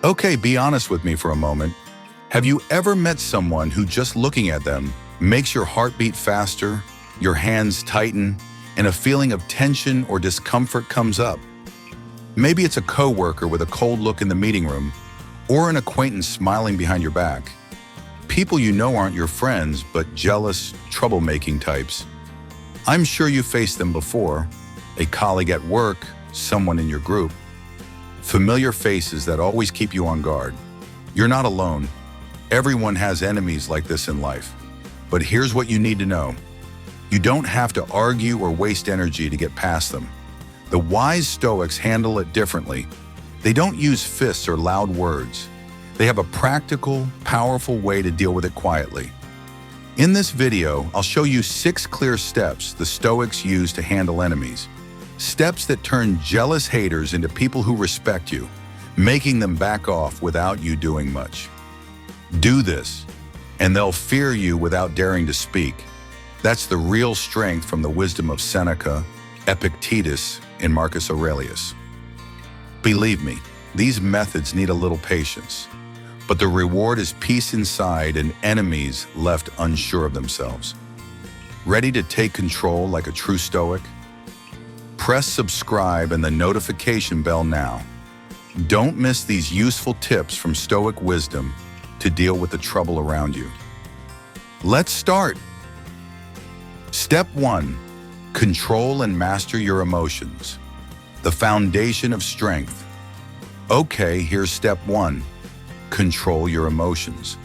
Okay, be honest with me for a moment. Have you ever met someone who just looking at them makes your heart beat faster, your hands tighten, and a feeling of tension or discomfort comes up? Maybe it's a coworker with a cold look in the meeting room, or an acquaintance smiling behind your back. People you know aren't your friends, but jealous, troublemaking types. I'm sure you faced them before, a colleague at work, someone in your group. Familiar faces that always keep you on guard. You're not alone. Everyone has enemies like this in life. But here's what you need to know. You don't have to argue or waste energy to get past them. The wise Stoics handle it differently. They don't use fists or loud words. They have a practical, powerful way to deal with it quietly. In this video, I'll show you 6 clear steps the Stoics use to handle enemies. Steps that turn jealous haters into people who respect you, making them back off without you doing much. Do this, and they'll fear you without daring to speak. That's the real strength from the wisdom of Seneca, Epictetus, and Marcus Aurelius. Believe me, these methods need a little patience, but the reward is peace inside and enemies left unsure of themselves. Ready to take control like a true Stoic? Press subscribe and the notification bell now. Don't miss these useful tips from Stoic wisdom to deal with the trouble around you. Let's start. Step 1. Control and master your emotions. The foundation of strength. Okay, here's step 1. Control your emotions.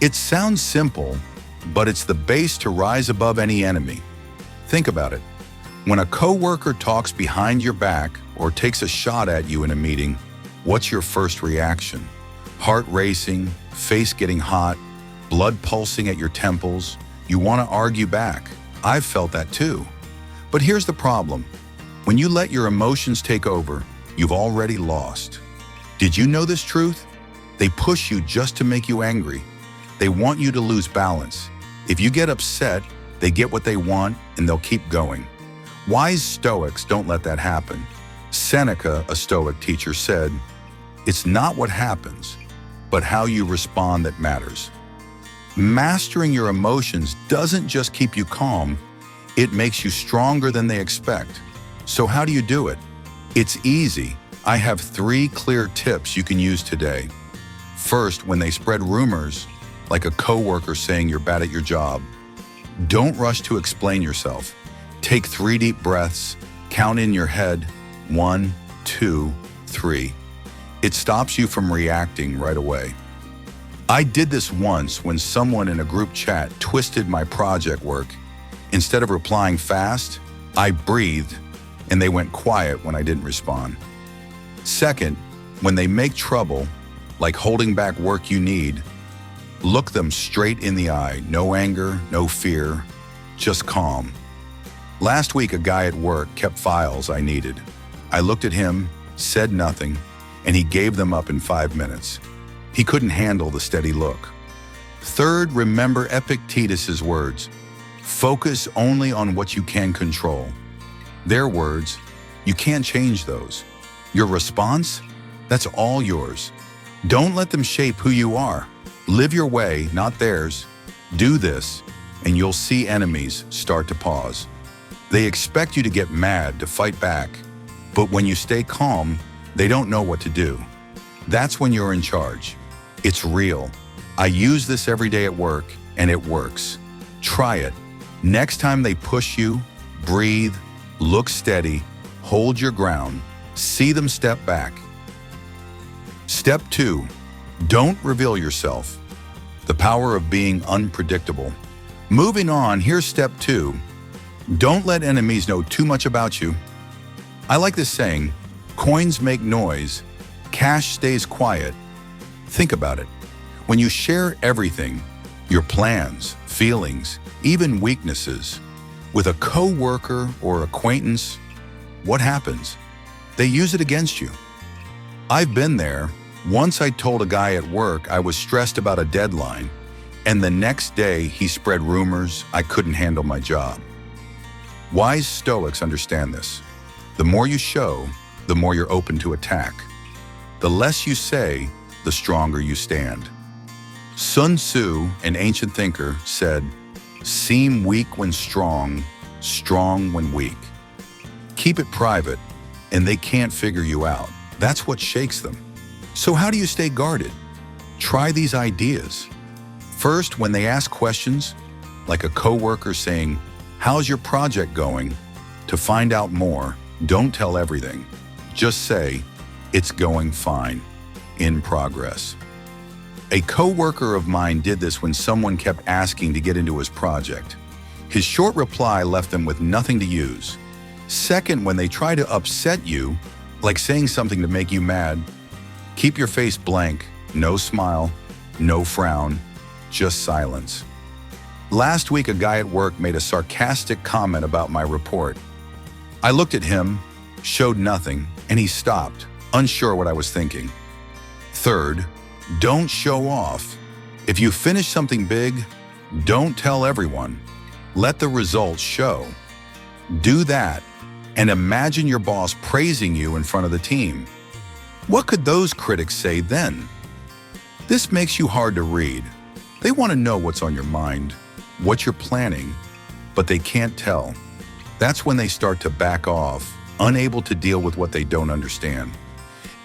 It sounds simple, but it's the base to rise above any enemy. Think about it. When a coworker talks behind your back or takes a shot at you in a meeting, what's your first reaction? Heart racing, face getting hot, blood pulsing at your temples. You want to argue back. I've felt that too. But here's the problem. When you let your emotions take over, you've already lost. Did you know this truth? They push you just to make you angry. They want you to lose balance. If you get upset, they get what they want and they'll keep going. Wise Stoics don't let that happen. Seneca, a Stoic teacher, said, "It's not what happens, but how you respond that matters." Mastering your emotions doesn't just keep you calm, it makes you stronger than they expect. So how do you do it? It's easy. I have 3 clear tips you can use today. First, when they spread rumors, like a coworker saying you're bad at your job, don't rush to explain yourself. Take 3 deep breaths, count in your head, 1, 2, 3. It stops you from reacting right away. I did this once when someone in a group chat twisted my project work. Instead of replying fast, I breathed and they went quiet when I didn't respond. Second, when they make trouble, like holding back work you need, look them straight in the eye. No anger, no fear, just calm. Last week, a guy at work kept files I needed. I looked at him, said nothing, and he gave them up in 5 minutes. He couldn't handle the steady look. Third, remember Epictetus's words. Focus only on what you can control. Their words, you can't change those. Your response, that's all yours. Don't let them shape who you are. Live your way, not theirs. Do this, and you'll see enemies start to pause. They expect you to get mad, to fight back. But when you stay calm, they don't know what to do. That's when you're in charge. It's real. I use this every day at work, and it works. Try it. Next time they push you, breathe, look steady, hold your ground, see them step back. Step 2, don't reveal yourself. The power of being unpredictable. Moving on, here's step 2. Don't let enemies know too much about you. I like this saying, coins make noise, cash stays quiet. Think about it. When you share everything, your plans, feelings, even weaknesses, with a coworker or acquaintance, what happens? They use it against you. I've been there. Once I told a guy at work I was stressed about a deadline, and the next day he spread rumors I couldn't handle my job. Wise Stoics understand this. The more you show, the more you're open to attack. The less you say, the stronger you stand. Sun Tzu, an ancient thinker, said, "Seem weak when strong, strong when weak." Keep it private, and they can't figure you out. That's what shakes them. So how do you stay guarded? Try these ideas. First, when they ask questions, like a coworker saying, "How's your project going?" To find out more, don't tell everything. Just say, "It's going fine, in progress." A coworker of mine did this when someone kept asking to get into his project. His short reply left them with nothing to use. Second, when they try to upset you, like saying something to make you mad, keep your face blank, no smile, no frown, just silence. Last week, a guy at work made a sarcastic comment about my report. I looked at him, showed nothing, and he stopped, unsure what I was thinking. Third, don't show off. If you finish something big, don't tell everyone. Let the results show. Do that, and imagine your boss praising you in front of the team. What could those critics say then? This makes you hard to read. They want to know what's on your mind, what you're planning, but they can't tell. That's when they start to back off, unable to deal with what they don't understand.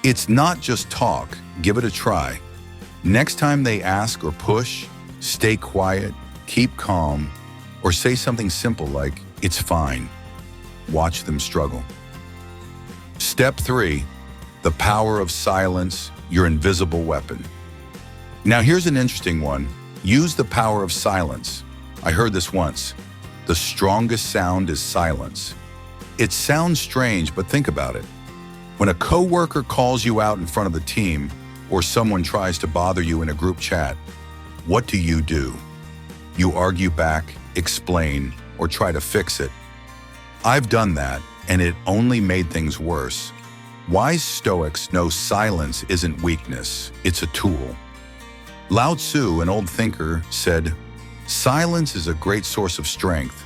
It's not just talk, give it a try. Next time they ask or push, stay quiet, keep calm, or say something simple like, "It's fine." Watch them struggle. Step 3, the power of silence, your invisible weapon. Now here's an interesting one. Use the power of silence. I heard this once. The strongest sound is silence. It sounds strange, but think about it. When a coworker calls you out in front of the team, or someone tries to bother you in a group chat, what do? You argue back, explain, or try to fix it. I've done that, and it only made things worse. Wise Stoics know silence isn't weakness, it's a tool. Lao Tzu, an old thinker, said, "Silence is a great source of strength.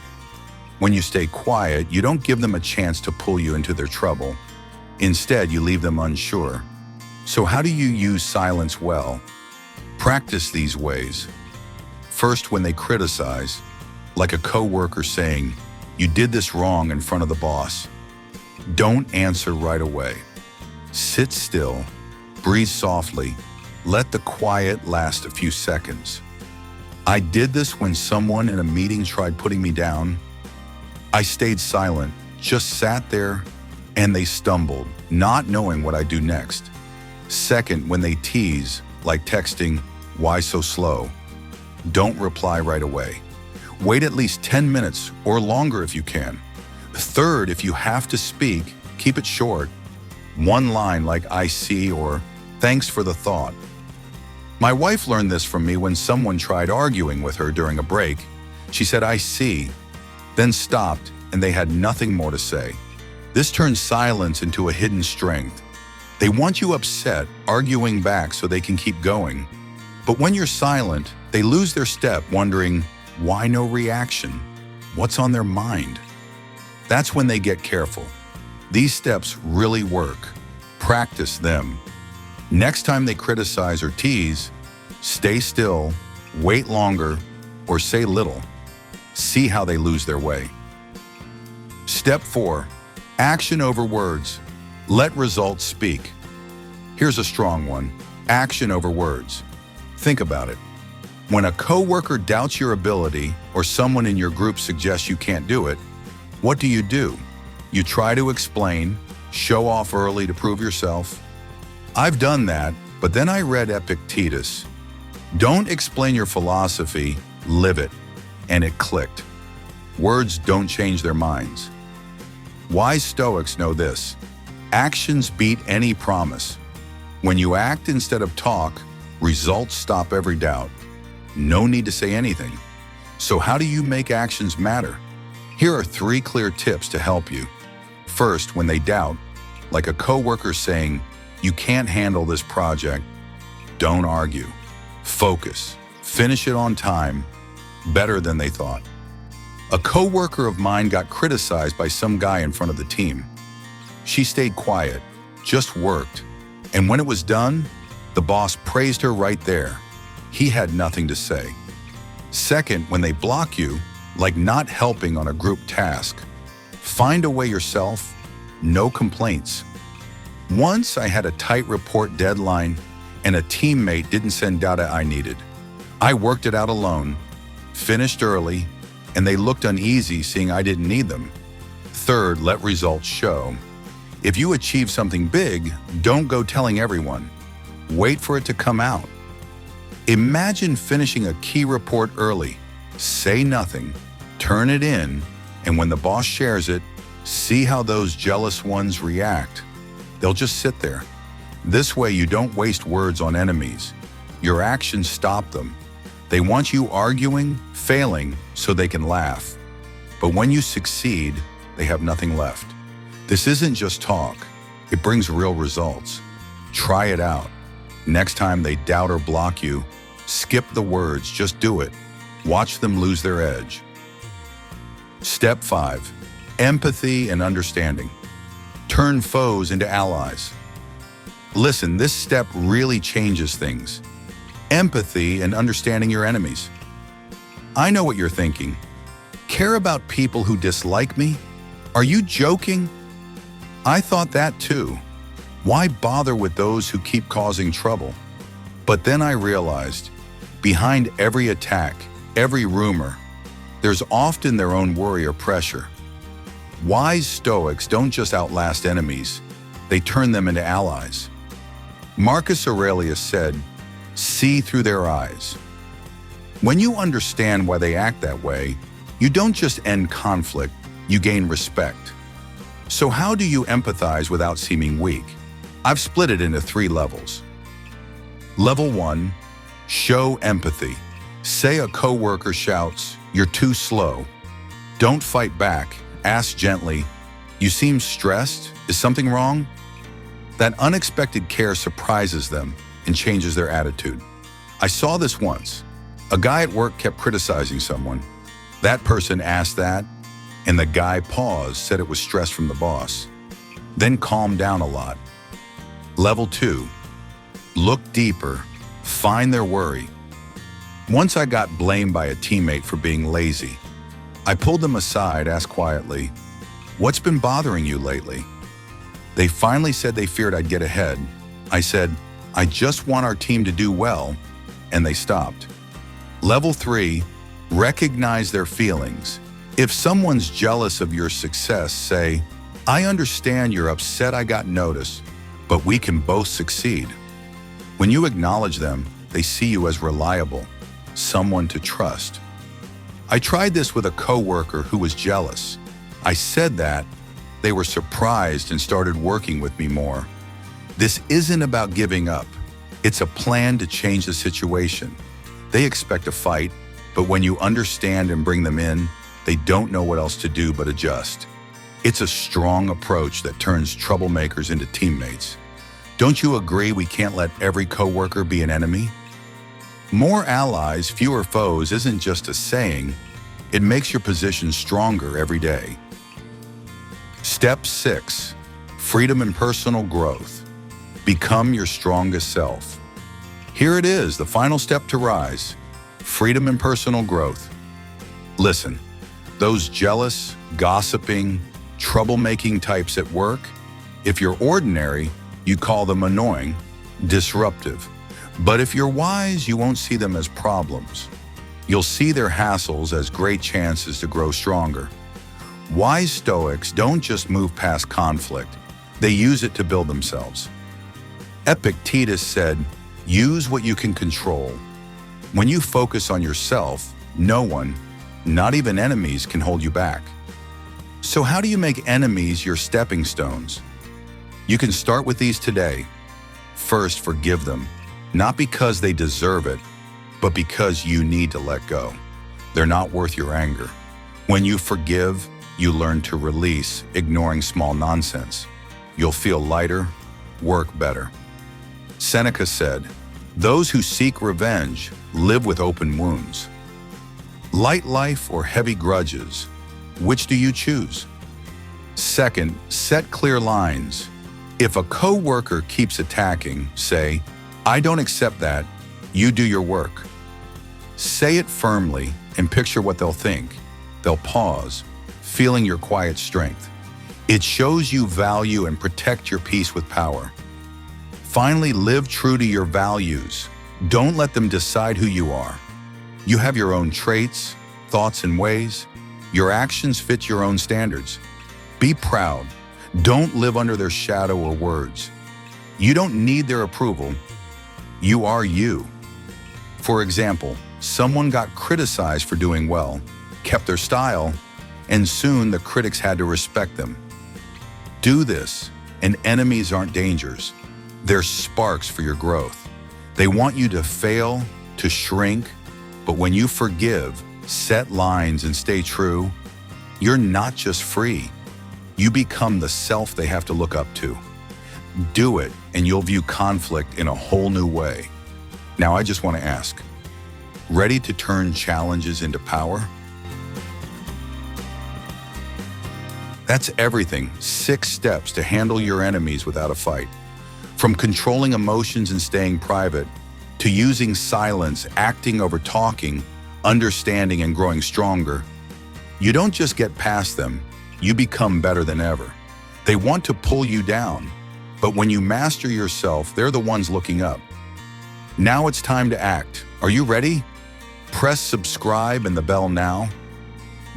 When you stay quiet, you don't give them a chance to pull you into their trouble. Instead, you leave them unsure." So how do you use silence well? Practice these ways. First, when they criticize, like a coworker saying, "You did this wrong," in front of the boss. Don't answer right away. Sit still, breathe softly, let the quiet last a few seconds. I did this when someone in a meeting tried putting me down. I stayed silent, just sat there, and they stumbled, not knowing what I'd do next. Second, when they tease, like texting, "Why so slow?" Don't reply right away. Wait at least 10 minutes or longer if you can. Third, if you have to speak, keep it short. One line like "I see" or "Thanks for the thought." My wife learned this from me when someone tried arguing with her during a break. She said, "I see," then stopped, and they had nothing more to say. This turns silence into a hidden strength. They want you upset, arguing back so they can keep going. But when you're silent, they lose their step, wondering, why no reaction? What's on their mind? That's when they get careful. These steps really work. Practice them. Next time they criticize or tease, stay still, wait longer, or say little. See how they lose their way. Step 4, action over words. Let results speak. Here's a strong one. Action over words. Think about it. When a coworker doubts your ability or someone in your group suggests you can't do it, what do? You try to explain, show off early to prove yourself. I've done that, but then I read Epictetus. Don't explain your philosophy, live it. And it clicked. Words don't change their minds. Wise Stoics know this. Actions beat any promise. When you act instead of talk, results stop every doubt. No need to say anything. So how do you make actions matter? Here are 3 clear tips to help you. First, when they doubt, like a coworker saying, "You can't handle this project," don't argue. Focus. Finish it on time. Better than they thought. A coworker of mine got criticized by some guy in front of the team. She stayed quiet, just worked, and when it was done, The boss praised her right there. He had nothing to say. Second, when they block you, like not helping on a group task, find a way yourself, no complaints. Once I had a tight report deadline and a teammate didn't send data I needed. I worked it out alone, finished early, and they looked uneasy seeing I didn't need them. Third, let results show. If you achieve something big, don't go telling everyone. Wait for it to come out. Imagine finishing a key report early. Say nothing, turn it in, and when the boss shares it, see how those jealous ones react. They'll just sit there. This way you don't waste words on enemies. Your actions stop them. They want you arguing, failing, so they can laugh. But when you succeed, they have nothing left. This isn't just talk. It brings real results. Try it out. Next time they doubt or block you, skip the words, just do it. Watch them lose their edge. Step 5. Empathy and understanding. Turn foes into allies. Listen, this step really changes things. Empathy and understanding your enemies. I know what you're thinking. Care about people who dislike me? Are you joking? I thought that too. Why bother with those who keep causing trouble? But then I realized, behind every attack, every rumor, there's often their own worry or pressure. Wise Stoics don't just outlast enemies, they turn them into allies. Marcus Aurelius said, "See through their eyes." When you understand why they act that way, you don't just end conflict, you gain respect. So how do you empathize without seeming weak? I've split it into 3 levels. Level 1, show empathy. Say a coworker shouts, "You're too slow." Don't fight back. Ask gently, "You seem stressed. Is something wrong?" That unexpected care surprises them and changes their attitude. I saw this once. A guy at work kept criticizing someone. That person asked that, and the guy paused, said it was stress from the boss. Then calmed down a lot. Level 2, look deeper, find their worry. Once I got blamed by a teammate for being lazy. I pulled them aside, asked quietly, "What's been bothering you lately?" They finally said they feared I'd get ahead. I said, "I just want our team to do well," and they stopped. Level 3, recognize their feelings. If someone's jealous of your success, say, "I understand you're upset I got noticed, but we can both succeed." When you acknowledge them, they see you as reliable, someone to trust. I tried this with a coworker who was jealous. I said that. They were surprised and started working with me more. This isn't about giving up. It's a plan to change the situation. They expect a fight, but when you understand and bring them in, they don't know what else to do but adjust. It's a strong approach that turns troublemakers into teammates. Don't you agree we can't let every coworker be an enemy? More allies, fewer foes isn't just a saying, it makes your position stronger every day. Step 6, freedom and personal growth. Become your strongest self. Here it is, the final step to rise, freedom and personal growth. Listen, those jealous, gossiping, troublemaking types at work, if you're ordinary, you call them annoying, disruptive. But if you're wise, you won't see them as problems. You'll see their hassles as great chances to grow stronger. Wise Stoics don't just move past conflict, they use it to build themselves. Epictetus said, "Use what you can control." When you focus on yourself, no one, not even enemies, can hold you back. So how do you make enemies your stepping stones? You can start with these today. First, forgive them. Not because they deserve it, but because you need to let go. They're not worth your anger. When you forgive, you learn to release, ignoring small nonsense. You'll feel lighter, work better. Seneca said, "Those who seek revenge live with open wounds." Light life or heavy grudges, which do you choose? Second, set clear lines. If a coworker keeps attacking, say, I don't accept that. You do your work. Say it firmly and picture what they'll think. They'll pause, feeling your quiet strength. It shows you value and protect your peace with power. Finally, live true to your values. Don't let them decide who you are. You have your own traits, thoughts, and ways. Your actions fit your own standards. Be proud. Don't live under their shadow or words. You don't need their approval. You are you. For example, someone got criticized for doing well, kept their style, and soon the critics had to respect them. Do this, and enemies aren't dangers. They're sparks for your growth. They want you to fail, to shrink, but when you forgive, set lines, and stay true, you're not just free. You become the self they have to look up to. Do it, and you'll view conflict in a whole new way. Now, I just want to ask, ready to turn challenges into power? That's everything. 6 steps to handle your enemies without a fight. From controlling emotions and staying private, to using silence, acting over talking, understanding and growing stronger. You don't just get past them, you become better than ever. They want to pull you down, but when you master yourself, they're the ones looking up. Now it's time to act. Are you ready? Press subscribe and the bell now.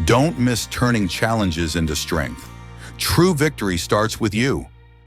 Don't miss turning challenges into strength. True victory starts with you.